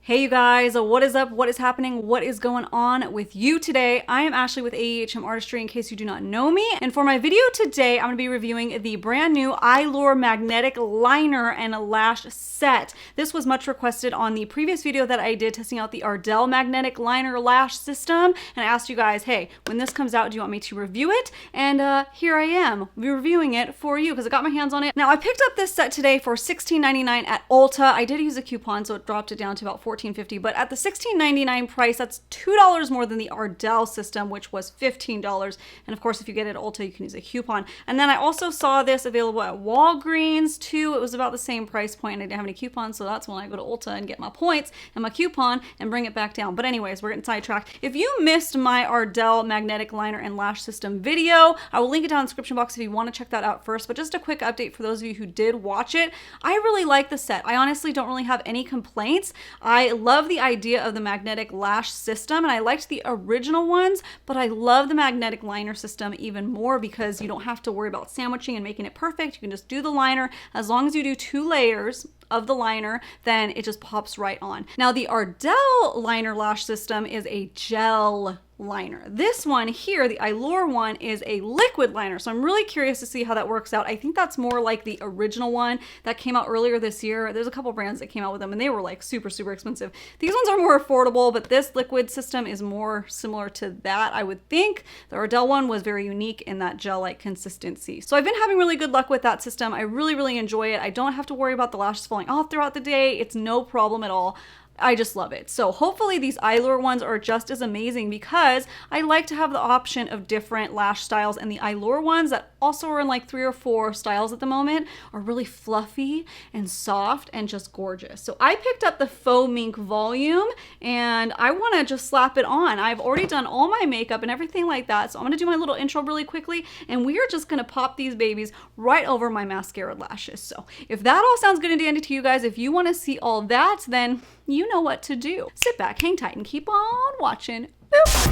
Hey you guys, what is up? What is happening? What is going on with you today? I am Ashley with AEHM Artistry in case you do not know me. And for my video today, I'm going to be reviewing the brand new EYLURE Magnetic Liner and Lash set. This was much requested on the previous video that I did testing out the Ardell Magnetic Liner Lash system. And I asked you guys, hey, when this comes out, do you want me to review it? And here I am reviewing it for you because I got my hands on it. Now I picked up this set today for $16.99 at Ulta. I did use a coupon, so it dropped it down to about $14.50, but at the $16.99 price, that's $2 more than the Ardell system, which was $15. And of course, if you get it at Ulta, you can use a coupon. And then I also saw this available at Walgreens too. It was about the same price point, and I didn't have any coupons, so that's when I go to Ulta and get my points and my coupon and bring it back down. But anyways, we're getting sidetracked. If you missed my Ardell Magnetic Liner and Lash System video, I will link it down in the description box if you want to check that out first. But just a quick update for those of you who did watch it. I really like the set. I honestly don't really have any complaints. I love the idea of the magnetic lash system, and I liked the original ones, but I love the magnetic liner system even more because you don't have to worry about sandwiching and making it perfect. You can just do the liner. As long as you do 2 layers of the liner, then it just pops right on. Now the Ardell liner lash system is a gel liner. This one here, the EYLURE one, is a liquid liner. So I'm really curious to see how that works out. I think that's more like the original one that came out earlier this year. There's a couple brands that came out with them and they were like super, super expensive. These ones are more affordable, but this liquid system is more similar to that, I would think. The Ardell one was very unique in that gel-like consistency. So I've been having really good luck with that system. I really, really enjoy it. I don't have to worry about the lashes falling off throughout the day. It's no problem at all. I just love it. So hopefully these EYLURE ones are just as amazing because I like to have the option of different lash styles, and the EYLURE ones that also are in like 3 or 4 styles at the moment are really fluffy and soft and just gorgeous. So I picked up the Faux Mink Volume and I want to just slap it on. I've already done all my makeup and everything like that. So I'm going to do my little intro really quickly and we are just going to pop these babies right over my mascara lashes. So if that all sounds good and dandy to you guys, if you want to see all that, then you know what to do. Sit back, hang tight, and keep on watching. Boop.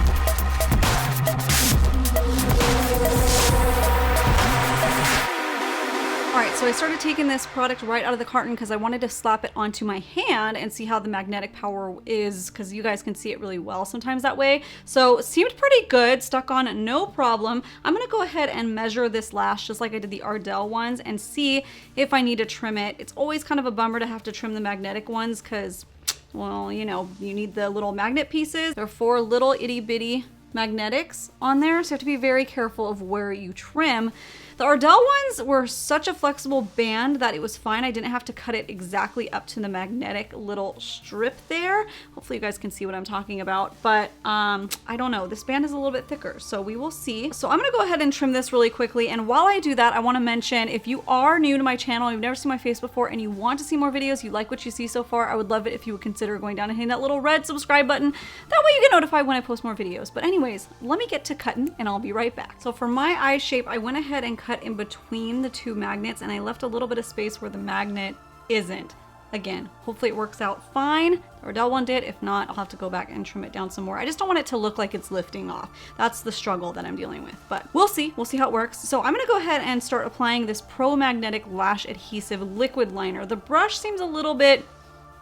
All right, so I started taking this product right out of the carton because I wanted to slap it onto my hand and see how the magnetic power is, because you guys can see it really well sometimes that way. So it seemed pretty good, stuck on no problem. I'm gonna go ahead and measure this lash just like I did the Ardell ones and see if I need to trim it. It's always kind of a bummer to have to trim the magnetic ones because, well, you know, you need the little magnet pieces. There are 4 little itty bitty magnetics on there, so you have to be very careful of where you trim. The Ardell ones were such a flexible band that it was fine. I didn't have to cut it exactly up to the magnetic little strip there. Hopefully you guys can see what I'm talking about, but I don't know. This band is a little bit thicker, so we will see. So I'm gonna go ahead and trim this really quickly, and while I do that, I wanna mention, if you are new to my channel, you've never seen my face before, and you want to see more videos, you like what you see so far, I would love it if you would consider going down and hitting that little red subscribe button. That way you get notified when I post more videos. But anyways, let me get to cutting, and I'll be right back. So for my eye shape, I went ahead and cut in between the 2 magnets, and I left a little bit of space where the magnet isn't. Again, hopefully it works out fine. The Ardell one did. If not, I'll have to go back and trim it down some more. I just don't want it to look like it's lifting off. That's the struggle that I'm dealing with, but we'll see. We'll see how it works. So I'm gonna go ahead and start applying this Pro Magnetic Lash Adhesive Liquid Liner. The brush seems a little bit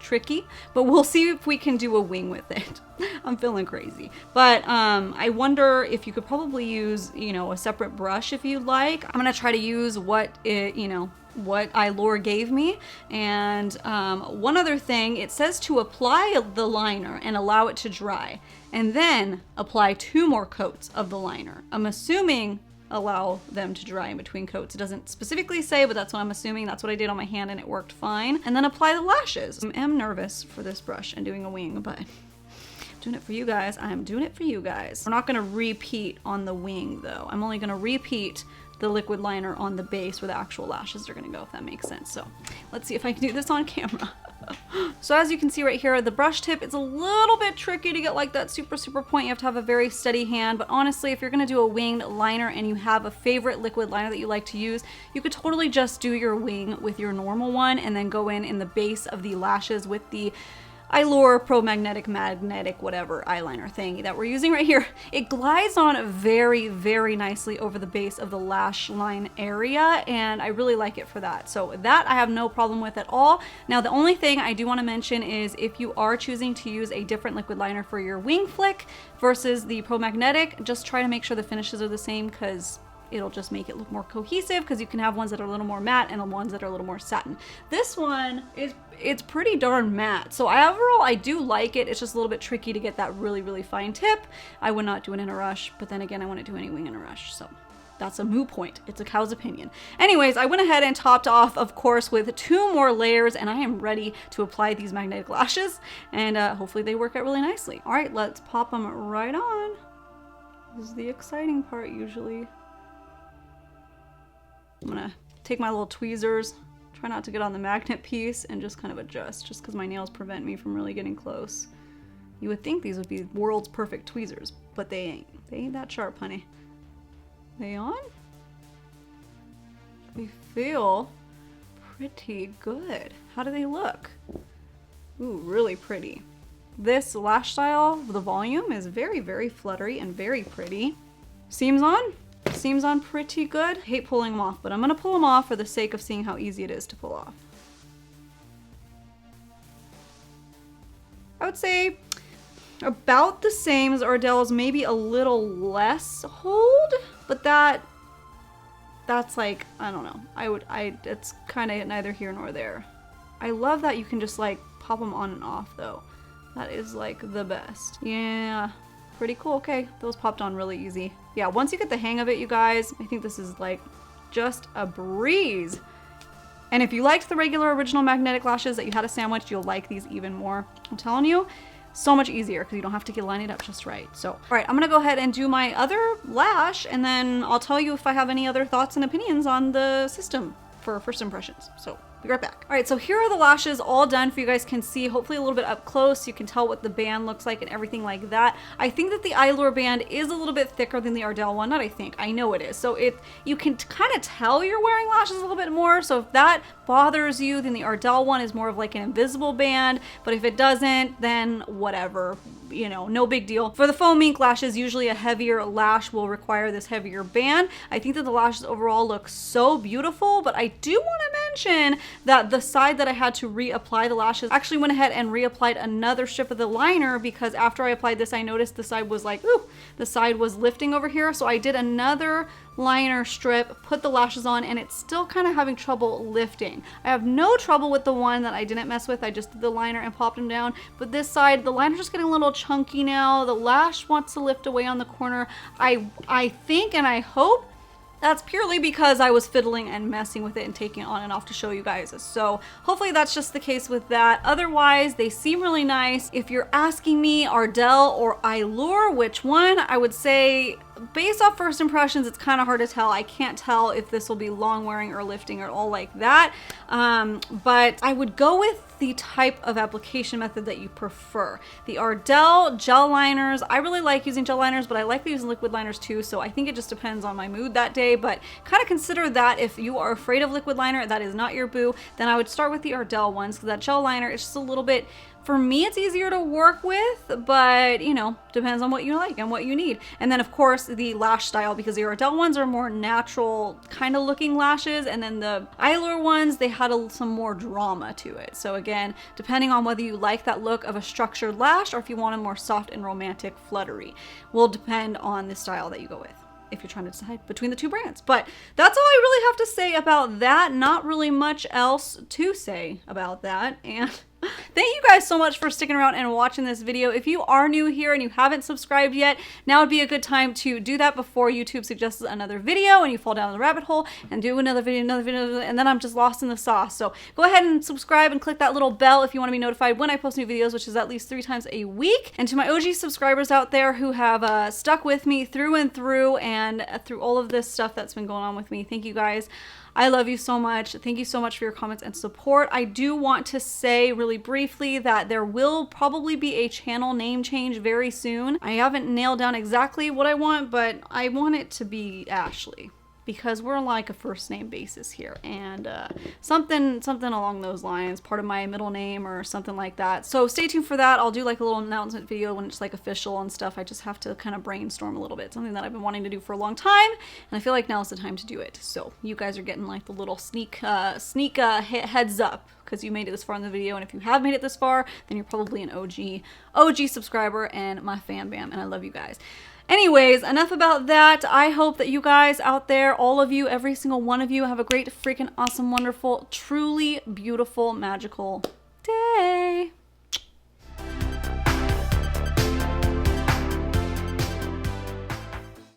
tricky, but we'll see if we can do a wing with it. I'm feeling crazy, but I wonder if you could probably use, you know, a separate brush if you'd like. I'm gonna try to use what EYLURE gave me. And one other thing, it says to apply the liner and allow it to dry, and then apply 2 more coats of the liner. I'm assuming allow them to dry in between coats. It doesn't specifically say, but that's what I'm assuming. That's what I did on my hand and it worked fine. And then apply the lashes. I am nervous for this brush and doing a wing, but I'm doing it for you guys. I'm doing it for you guys. We're not gonna repeat on the wing though. I'm only gonna repeat the liquid liner on the base where the actual lashes are gonna go, if that makes sense. So let's see if I can do this on camera. So as you can see right here, the brush tip, it's a little bit tricky to get like that super, super point. You have to have a very steady hand, but honestly, if you're gonna do a winged liner and you have a favorite liquid liner that you like to use, you could totally just do your wing with your normal one and then go in the base of the lashes with the EYLURE Pro Magnetic whatever eyeliner thing that we're using right here. It glides on very, very nicely over the base of the lash line area, and I really like it for that. So that I have no problem with at all. Now, the only thing I do want to mention is if you are choosing to use a different liquid liner for your wing flick versus the Pro Magnetic, just try to make sure the finishes are the same, because it'll just make it look more cohesive, because you can have ones that are a little more matte and ones that are a little more satin. This one it's pretty darn matte. So overall, I do like it. It's just a little bit tricky to get that really, really fine tip. I would not do it in a rush, but then again, I wouldn't do any wing in a rush. So that's a moot point. It's a cow's opinion. Anyways, I went ahead and topped off, of course, with 2 more layers, and I am ready to apply these magnetic lashes, and hopefully they work out really nicely. All right, let's pop them right on. This is the exciting part usually. I'm gonna take my little tweezers, try not to get on the magnet piece, and just kind of adjust, just because my nails prevent me from really getting close. You would think these would be world's perfect tweezers, but they ain't. They ain't that sharp, honey. They on? They feel pretty good. How do they look? Ooh, really pretty. This lash style, the volume is very, very fluttery and very pretty. Seams on? Seams on pretty good. Hate pulling them off, but I'm gonna pull them off for the sake of seeing how easy it is to pull off. I would say about the same as Ardell's, maybe a little less hold, but that's like, I don't know. It's kind of neither here nor there. I love that you can just like pop them on and off though. That is like the best. Yeah. Pretty cool. Okay, those popped on really easy. Yeah, once you get the hang of it, you guys, I think this is like just a breeze. And if you liked the regular original magnetic lashes that you had a sandwich, you'll like these even more. I'm telling you, so much easier because you don't have to get line it up just right. So, all right, I'm gonna go ahead and do my other lash, and then I'll tell you if I have any other thoughts and opinions on the system for first impressions. So, be right back. All right, so here are the lashes all done for you guys can see, hopefully a little bit up close. You can tell what the band looks like and everything like that. I think that the EYLURE band is a little bit thicker than the Ardell one. Not I think, I know it is. So you can kind of tell you're wearing lashes a little bit more. So if that bothers you, then the Ardell one is more of like an invisible band. But if it doesn't, then whatever, you know, no big deal. For the foam ink lashes, usually a heavier lash will require this heavier band. I think that the lashes overall look so beautiful, but I do want to mention that the side that I had to reapply the lashes, actually went ahead and reapplied another strip of the liner, because after I applied this, I noticed the side was like, ooh, the side was lifting over here. So I did another liner strip, put the lashes on, and it's still kind of having trouble lifting. I have no trouble with the one that I didn't mess with. I just did the liner and popped them down. But this side, the liner's just getting a little chunky now. The lash wants to lift away on the corner. I think and I hope that's purely because I was fiddling and messing with it and taking it on and off to show you guys. So hopefully that's just the case with that. Otherwise, they seem really nice. If you're asking me Ardell or EYLURE, which one, I would say based off first impressions, it's kind of hard to tell. I can't tell if this will be long wearing or lifting or all like that. But I would go with the type of application method that you prefer. The Ardell gel liners, I really like using gel liners, but I like using liquid liners too. So I think it just depends on my mood that day, but kind of consider that if you are afraid of liquid liner, that is not your boo, then I would start with the Ardell ones, because that gel liner is just a little bit, for me, it's easier to work with, but you know, depends on what you like and what you need. And then of course the lash style, because the Ardell ones are more natural kind of looking lashes, and then the EYLURE ones, they had some more drama to it. So again, depending on whether you like that look of a structured lash or if you want a more soft and romantic fluttery, will depend on the style that you go with, if you're trying to decide between the two brands. But that's all I really have to say about that. Not really much else to say about that. And thank you guys so much for sticking around and watching this video. If you are new here and you haven't subscribed yet, now would be a good time to do that before YouTube suggests another video and you fall down the rabbit hole and do another video, and then I'm just lost in the sauce. So go ahead and subscribe and click that little bell if you want to be notified when I post new videos, which is at least 3 times a week. And to my OG subscribers out there who have stuck with me through and through and through all of this stuff that's been going on with me, thank you guys. I love you so much. Thank you so much for your comments and support. I do want to say really briefly that there will probably be a channel name change very soon. I haven't nailed down exactly what I want, but I want it to be Ashley. because we're like a first name basis here, and something along those lines, part of my middle name or something like that. So stay tuned for that. I'll do like a little announcement video when it's like official and stuff. I just have to kind of brainstorm a little bit, something that I've been wanting to do for a long time, and I feel like now's the time to do it. So you guys are getting like the little sneak heads up, because you made it this far in the video, and if you have made it this far, then you're probably an OG subscriber and my fan bam, and I love you guys. Anyways, enough about that. I hope that you guys out there, all of you, every single one of you, have a great, freaking awesome, wonderful, truly beautiful, magical day.